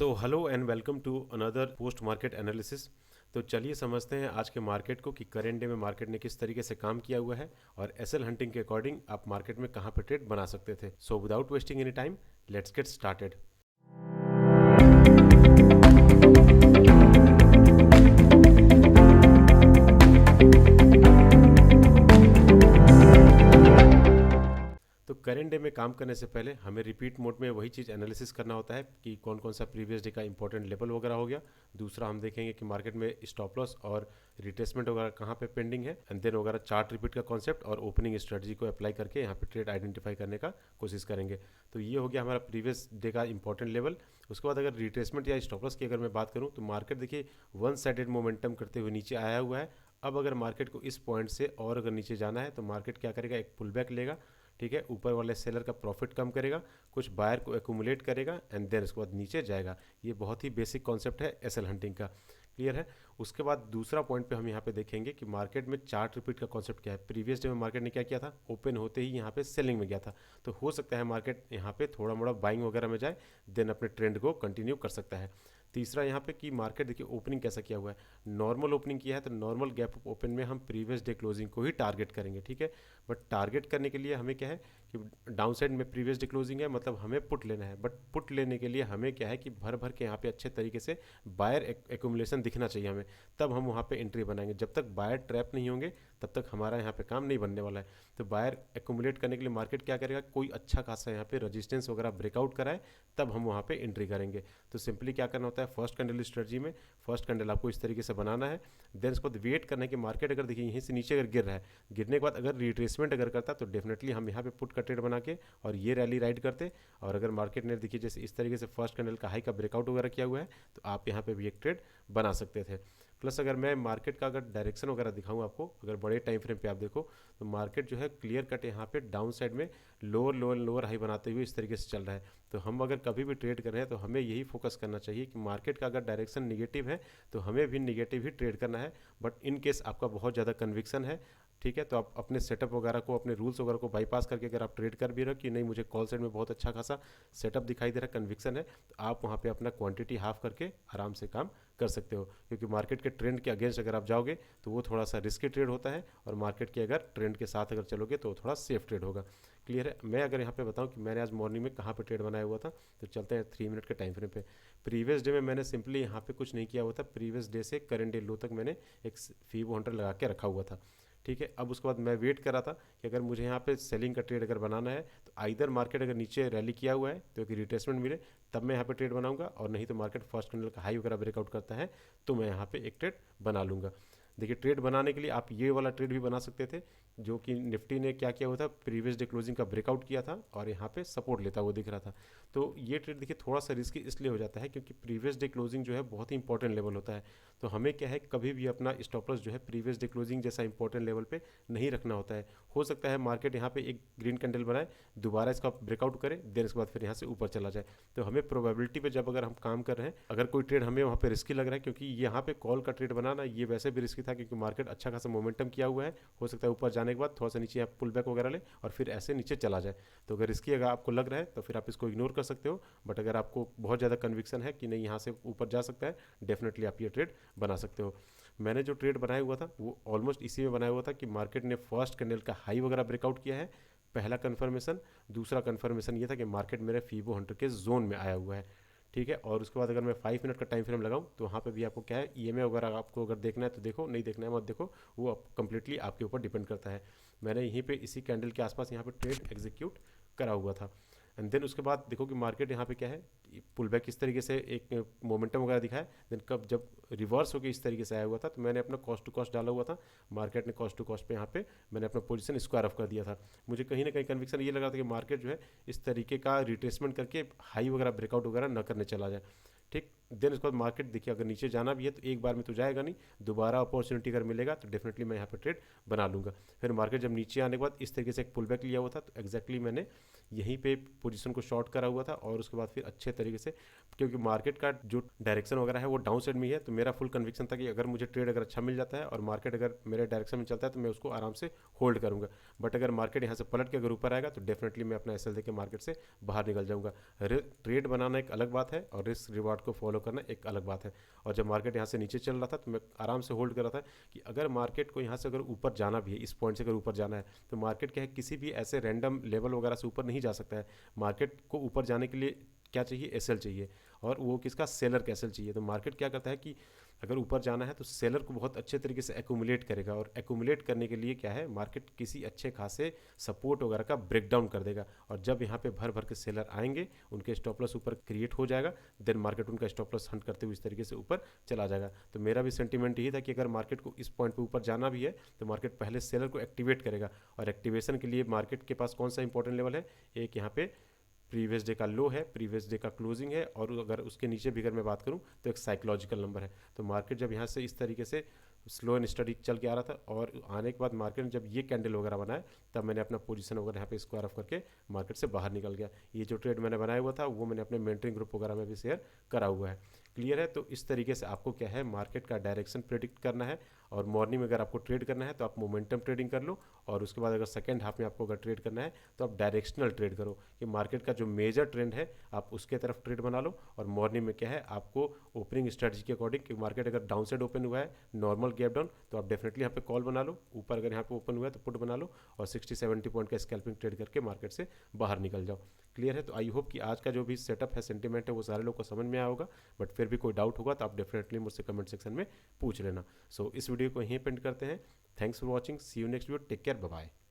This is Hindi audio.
So hello and welcome to another post market analysis. तो चलिए समझते हैं आज के मार्केट को कि करेंट डे में मार्केट ने किस तरीके से काम किया हुआ है और एसएल हंटिंग के अकॉर्डिंग आप मार्केट में कहाँ पे ट्रेड बना सकते थे। So without wasting any time, let's get started. तो करेंट डे में काम करने से पहले हमें रिपीट मोड में वही चीज़ एनालिसिस करना होता है कि कौन कौन सा प्रीवियस डे का इंपॉर्टेंट लेवल वगैरह हो गया। दूसरा हम देखेंगे कि मार्केट में स्टॉप लॉस और रिट्रेसमेंट वगैरह कहाँ पे पेंडिंग है, एंड देन वगैरह चार्ट रिपीट का कॉन्सेप्ट और ओपनिंग स्ट्रेटजी को अप्लाई करके यहाँ पे ट्रेड आइडेंटिफाई करने का कोशिश करेंगे। तो ये हो गया हमारा प्रीवियस डे का इंपॉर्टेंट लेवल। उसके बाद अगर रिट्रेसमेंट या स्टॉप लॉस की अगर मैं बात करूँ तो मार्केट देखिए वन साइडेड मोमेंटम करते हुए नीचे आया हुआ है। अब अगर मार्केट को इस पॉइंट से और अगर नीचे जाना है तो मार्केट क्या करेगा, एक पुल बैक लेगा। ठीक है, ऊपर वाले सेलर का प्रॉफिट कम करेगा, कुछ बायर को एक्यूमुलेट करेगा एंड देन उसके बाद नीचे जाएगा। ये बहुत ही बेसिक कॉन्सेप्ट है एसएल हंटिंग का। क्लियर है। उसके बाद दूसरा पॉइंट पे हम यहाँ पे देखेंगे कि मार्केट में चार्ट रिपीट का कॉन्सेप्ट क्या है। प्रीवियस डे में मार्केट ने क्या किया था, ओपन होते ही यहाँ पे सेलिंग में गया था। तो हो सकता है मार्केट यहाँ पे थोड़ा मोड़ा बाइंग वगैरह में जाए, देन अपने ट्रेंड को कंटिन्यू कर सकता है। तीसरा यहाँ पे कि मार्केट देखिए ओपनिंग कैसा किया हुआ है, नॉर्मल ओपनिंग किया है। तो नॉर्मल गैप अप ओपन में हम प्रीवियस डे क्लोजिंग को ही टारगेट करेंगे। ठीक है, बट टारगेट करने के लिए हमें क्या है कि डाउन साइड में प्रीवियस डे क्लोजिंग है, मतलब हमें पुट लेना है। बट पुट लेने के लिए हमें क्या है कि भर भर के यहाँ पे अच्छे तरीके से बायर एक्यूमुलेशन दिखना चाहिए हमें, तब हम वहाँ पे एंट्री बनाएंगे। जब तक बायर ट्रैप नहीं होंगे तब तक हमारा यहाँ पे काम नहीं बनने वाला है। तो बायर एक्यूमुलेट करने के लिए मार्केट क्या करेगा, कोई अच्छा खासा यहाँ पे रेजिस्टेंस वगैरह ब्रेकआउट कराए तब हम वहाँ पे एंट्री करेंगे। तो सिंपली क्या करना होता है, फर्स्ट कैंडल स्ट्रेटजी में फर्स्ट कैंडल आपको इस तरीके से बनाना है। देन उसके बाद वेट करना है कि मार्केट अगर देखिए यहीं से नीचे अगर गिर रहा है, गिरने के बाद अगर रिट्रेसमेंट अगर करता तो डेफिनेटली हम यहाँ पे पुट का ट्रेड बना के और ये रैली राइड करते। और अगर मार्केट ने देखिए जैसे इस तरीके से फर्स्ट कैंडल का हाई का ब्रेकआउट वगैरह किया हुआ है तो आप यहाँ पे भी एक ट्रेड बना सकते थे। प्लस अगर मैं मार्केट का अगर डायरेक्शन वगैरह दिखाऊं आपको, अगर बड़े टाइम फ्रेम पे आप देखो तो मार्केट जो है क्लियर कट यहाँ पे डाउन साइड में लोअर लोअर लोअर हाई बनाते हुए इस तरीके से चल रहा है। तो हम अगर कभी भी ट्रेड कर रहे हैं तो हमें यही फोकस करना चाहिए कि मार्केट का अगर डायरेक्शन निगेटिव है तो हमें भी निगेटिव ही ट्रेड करना है। बट इन केस आपका बहुत ज़्यादा कन्विक्शन है, ठीक है, तो आप अपने सेटअप वगैरह को, अपने रूल्स वगैरह को बाईपास करके अगर आप ट्रेड कर भी रहे हो कि नहीं मुझे कॉल साइड में बहुत अच्छा खासा सेटअप दिखाई दे रहा है, कन्विक्शन है, तो आप वहाँ पे अपना क्वांटिटी हाफ करके आराम से काम कर सकते हो। क्योंकि मार्केट के ट्रेंड के अगेंस्ट अगर आप जाओगे तो वो थोड़ा सा रिस्की ट्रेड होता है, और मार्केट के अगर ट्रेंड के साथ अगर चलोगे तो थोड़ा सेफ ट्रेड होगा। क्लियर है। मैं अगर यहाँ पे बताऊँ कि मैंने आज मॉर्निंग में कहाँ पे ट्रेड बनाया हुआ था, तो चलते हैं 3 मिनट के टाइम फ्रेम पे। प्रीवियस डे में मैंने सिंपली यहाँ पे कुछ नहीं किया हुआ था, प्रीवियस डे से करंट डे लो तक मैंने एक फीबो 100 लगा के रखा हुआ था। ठीक है, अब उसके बाद मैं वेट कर रहा था कि अगर मुझे यहाँ पे सेलिंग का ट्रेड अगर बनाना है तो आइदर मार्केट अगर नीचे रैली किया हुआ है तो कि रिट्रेसमेंट मिले तब मैं यहाँ पे ट्रेड बनाऊंगा, और नहीं तो मार्केट फर्स्ट कैंडल का हाई वगैरह ब्रेकआउट करता है तो मैं यहाँ पे एक ट्रेड बना लूँगा। देखिए ट्रेड बनाने के लिए आप ये वाला ट्रेड भी बना सकते थे, जो कि निफ्टी ने क्या किया हुआ था, प्रीवियस डे क्लोजिंग का ब्रेकआउट किया था और यहाँ पे सपोर्ट लेता हुआ दिख रहा था। तो ये ट्रेड देखिए थोड़ा सा रिस्की इसलिए हो जाता है क्योंकि प्रीवियस डे क्लोजिंग जो है बहुत ही इंपॉर्टेंट लेवल होता है। तो हमें क्या है, कभी भी अपना स्टॉप लॉस जो है प्रीवियस डे क्लोजिंग जैसा इंपॉर्टेंट लेवल पे नहीं रखना होता है। हो सकता है मार्केट यहाँ पे एक ग्रीन कैंडल बनाए, दोबारा इसका ब्रेकआउट करे, देन इसके बाद फिर यहाँ से ऊपर चला जाए। तो हमें प्रोबेबिलिटी पे जब अगर हम काम कर रहे हैं, अगर कोई ट्रेड हमें वहाँ पे रिस्की लग रहा है, क्योंकि यहाँ पे कॉल का ट्रेड बनाना ये वैसे भी रिस्की था क्योंकि मार्केट अच्छा खासा मोमेंटम किया हुआ है, हो सकता है ऊपर जाने के बाद थोड़ा सा नीचे आप पुल बैक वगैरह ले और फिर ऐसे नीचे चला जाए। तो अगर रिस्की अगर आपको लग रहा है तो फिर आप इसको इग्नोर कर सकते हो, बट अगर आपको बहुत ज़्यादा कन्विक्शन है कि नहीं यहाँ से ऊपर जा सकता है, डेफिनेटली आप ये ट्रेड बना सकते हो। मैंने जो ट्रेड बनाया हुआ था वो ऑलमोस्ट इसी में बनाया हुआ था कि मार्केट ने फर्स्ट कैंडल का हाई वगैरह ब्रेकआउट किया है, पहला कन्फर्मेशन। दूसरा कन्फर्मेशन ये था कि मार्केट मेरे फीबो 100 के जोन में आया हुआ है। ठीक है, और उसके बाद अगर मैं 5 मिनट का टाइम फ्रेम लगाऊं तो वहाँ पे भी आपको क्या है, ईएमए वगैरह आपको अगर देखना है तो देखो, नहीं देखना है मत देखो, वो कंप्लीटली आपके ऊपर डिपेंड करता है। मैंने यहीं पे इसी कैंडल के आसपास यहाँ पे ट्रेड एग्जीक्यूट करा हुआ था। एंड देन उसके बाद देखो कि मार्केट यहाँ पे क्या है, पुल बैक इस तरीके से एक मोमेंटम वगैरह दिखाया। देन कब जब रिवर्स होकर इस तरीके से आया हुआ था तो मैंने अपना कॉस्ट टू कॉस्ट डाला हुआ था। मार्केट ने कॉस्ट टू कॉस्ट पे यहाँ पे मैंने अपना पोजीशन स्क्वायर ऑफ कर दिया था। मुझे कहीं ना कहीं कन्विक्शन ये लगा था कि मार्केट जो है इस तरीके का रिट्रेसमेंट करके हाई वगैरह ब्रेकआउट वगैरह न करने चला जाए। ठीक, देन उसके बाद मार्केट देखिए अगर नीचे जाना भी है तो एक बार में तो जाएगा नहीं, दोबारा अपॉर्चुनिटी अगर मिलेगा तो डेफिनेटली मैं यहाँ पे ट्रेड बना लूँगा। फिर मार्केट जब नीचे आने के बाद इस तरीके से एक पुल बैक लिया हुआ था, तो एग्जैक्टली मैंने यहीं पे पोजीशन को शॉर्ट करा हुआ था, और उसके बाद फिर अच्छे तरीके से, क्योंकि मार्केट का जो डायरेक्शन वगैरह है वो डाउन साइड में ही है, तो मेरा फुल कन्विक्शन था कि अगर मुझे ट्रेड अगर अच्छा मिल जाता है और मार्केट अगर मेरे डायरेक्शन में चलता है तो मैं उसको आराम से होल्ड करूंगा। बट अगर मार्केट यहाँ से पलट के अगर ऊपर आएगा तो डेफिनेटली मैं अपना एसएल देके मार्केट से बाहर निकल जाऊंगा। ट्रेड बनाना एक अलग बात है और रिस्क रिवार्ड को फॉलो करना एक अलग बात है। और जब मार्केट यहाँ से नीचे चल रहा था तो मैं आराम से होल्ड कर रहा था कि अगर मार्केट को यहाँ से अगर ऊपर जाना भी है, इस पॉइंट से अगर ऊपर जाना है, तो मार्केट क्या है किसी भी ऐसे रैंडम लेवल वगैरह से ऊपर नहीं जा सकता है। मार्केट को ऊपर जाने के लिए क्या चाहिए, एसएल चाहिए, और वो किसका, सेलर का एसएल चाहिए। तो मार्केट क्या करता है कि अगर ऊपर जाना है तो सेलर को बहुत अच्छे तरीके से एक्यूमुलेट करेगा, और एक्यूमुलेट करने के लिए क्या है, मार्केट किसी अच्छे खासे सपोर्ट वगैरह का ब्रेकडाउन कर देगा, और जब यहाँ पे भर भर के सेलर आएंगे उनके स्टॉप लॉस ऊपर क्रिएट हो जाएगा, देन मार्केट उनका स्टॉप लॉस हंट करते हुए इस तरीके से ऊपर चला जाएगा। तो मेरा भी सेंटीमेंट यही था कि अगर मार्केट को इस पॉइंट पे ऊपर जाना भी है तो मार्केट पहले सेलर को एक्टिवेट करेगा, और एक्टिवेशन के लिए मार्केट के पास कौन सा इंपॉर्टेंट लेवल है, एक यहाँ पे प्रीवियस डे का लो है, प्रीवियस डे का क्लोजिंग है, और अगर उसके नीचे भी अगर मैं बात करूं तो एक साइकोलॉजिकल नंबर है। तो मार्केट जब यहाँ से इस तरीके से स्लो एंड स्टडी चल के आ रहा था, और आने के बाद मार्केट ने जब ये कैंडल वगैरह बनाया, तब मैंने अपना पोजीशन वगैरह यहाँ पे स्क्वायर ऑफ करके मार्केट से बाहर निकल गया। ये जो ट्रेड मैंने बनाया हुआ था वो मैंने अपने मेंटरिंग ग्रुप वगैरह में भी शेयर करा हुआ है। क्लियर है? तो इस तरीके से आपको क्या है, मार्केट का डायरेक्शन प्रेडिक्ट करना है, और मॉर्निंग में अगर आपको ट्रेड करना है तो आप मोमेंटम ट्रेडिंग कर लो, और उसके बाद अगर सेकेंड हाफ में आपको अगर ट्रेड करना है तो आप डायरेक्शनल ट्रेड करो कि मार्केट का जो मेजर ट्रेंड है आप उसके तरफ ट्रेड बना लो। और मॉर्निंग में क्या है, आपको ओपनिंग स्ट्रेटजी के अकॉर्डिंग कि मार्केट अगर डाउन साइड ओपन हुआ है, नॉर्मल गैप डाउन, तो आप डेफिनेटली यहाँ पे कॉल बना लो, ऊपर अगर यहाँ पे ओपन हुआ है तो पुट बना लो, और 60-70 पॉइंट का स्कैल्पिंग ट्रेड करके मार्केट से बाहर निकल जाओ। क्लियर है? तो आई होप कि आज का जो भी सेटअप है, सेंटीमेंट है, वो सारे लोग को समझ में आया होगा। बट फिर भी कोई डाउट होगा तो आप डेफिनेटली मुझसे कमेंट सेक्शन में पूछ लेना। सो इस वीडियो को यहीं पेंड करते हैं। Thanks for watching, see you next video, take care, bye bye.